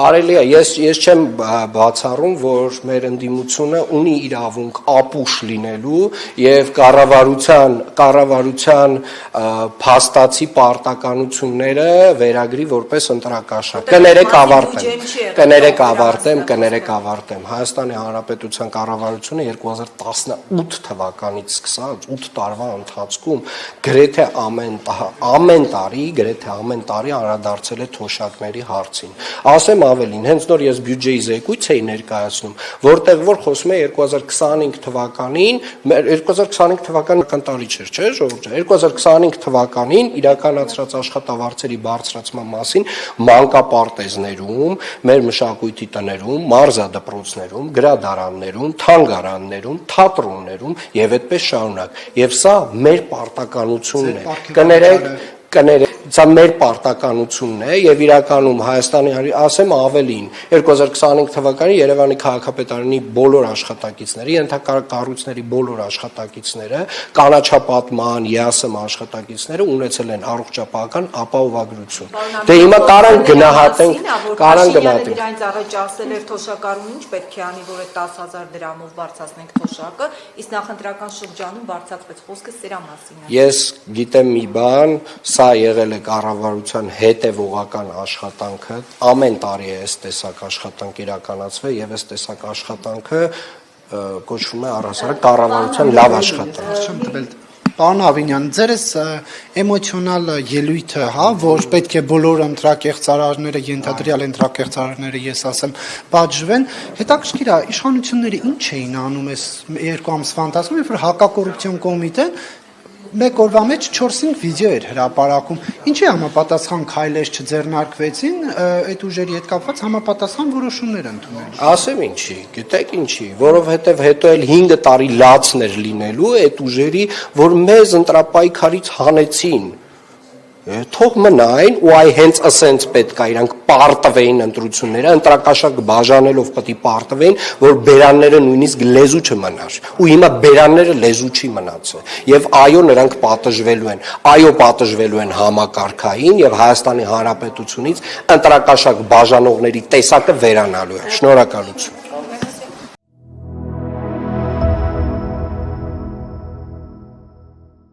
Կարելի է, ես չեմ բացառում, որ մեր ընդդիմությունը ունի իրավունք ապուշ լինելու եւ կառավարության փաստացի պարտականությունները վերագրի որպես ընտրակաշառք։ Կներեք ավարտեմ։ Հայաստանի Հանրապետության կառավարությունը 2018 թվականից սկսած 8 տարվա ընթացքում գրեթե ամեն տարի անդրադարձել է թոշակների հարցին։ Ասեմ ավելին, հենց նոր ես բյուջեի զեկույց էի ներկայացնում, որտեղ որ խոսում է 2025 թվականին, 2025 թվականը կընտարի չէր, չէ՞, ժողովուրդ, 2025 թվականին իրականացրած աշխատավարձերի բարձրացման մասին մանկապարտեզներում, մեր մշակույթի տներում, մարզադպրոցներում, գրադարաններում, թանգարաններում, թատրոններում եւ այդպես շարունակ։ Եվ սա մեր պարտականությունն է։ Կներեք, սա մեր պարտականությունն է եւ իրականում Հայաստանի ասեմ ավելին 2025 թվականին Երևանի քաղաքապետարանի բոլոր աշխատակիցների, ենթակառույցների բոլոր աշխատակիցները, կանաչապատման, ԵԱՍՄ աշխատակիցները ունեցել են առողջապահական ապահովագրություն։ Դե հիմա կարան գնահատենք։ Դրանից առաջ ասել էր թոշակառուն ինչ պետք է անի, որ այդ 10,000 դրամով բարձրացնենք թոշակը, իսկ նախընտրական շրջանում բարձրացվեց խոսքը սրա մասին։ Ես գիտեմ մի բան, սա եղել է կառավարության հետևողական աշխատանքը, ամեն տարի է այս տեսակ աշխատանք իրականացվել եւ այս տեսակ աշխատանքը կոչվում է առհասարակ կառավարության լավ աշխատանք։ Պարոն Ավինյան, ձերս էմոցիոնալ ելույթը, հա, որ պետք է բոլոր ընտրակեղծարարները, ենթադրյալ ընտրակեղծարարները, ես ասեմ, պատժվեն, հետաքրքիր է, իշխանությունները ինչ էին անում այս 2 ամսվա ընթացքում, երբ որ հակակոռուպցիոն կոմիտեն մեկ օրվա մեջ 4-5 վիդեո էր հրապարակում։ Ինչի համապատասխան քայլեր չձեռնարկվեցին այդ ուժերի հետ կապված համապատասխան որոշումներ ընդունել։ Ասեմ ինչի, գիտեք ինչի, որովհետև հետո էլ 5 տարի լացներ լինելու այդ ուժերի, որ մեզ ընտրապայքարից հանեցին։ Թող մնային ու այ հենց ասենց պետք է իրանք պարտվեին ընտրությունները, ընտրակաշառք բաժանելով պետք է պարտվեին, որ բերանները նույնիսկ լեզու չմնար։ Ու հիմա բերանները լեզու չի մնացել։ Եվ այո, նրանք պատժվելու են։ Այո, պատժվելու են համակարգային եւ Հայաստանի Հանրապետությունից ընտրակաշառք բաժանողների տեսակը վերանալու է։ Շնորհակալություն։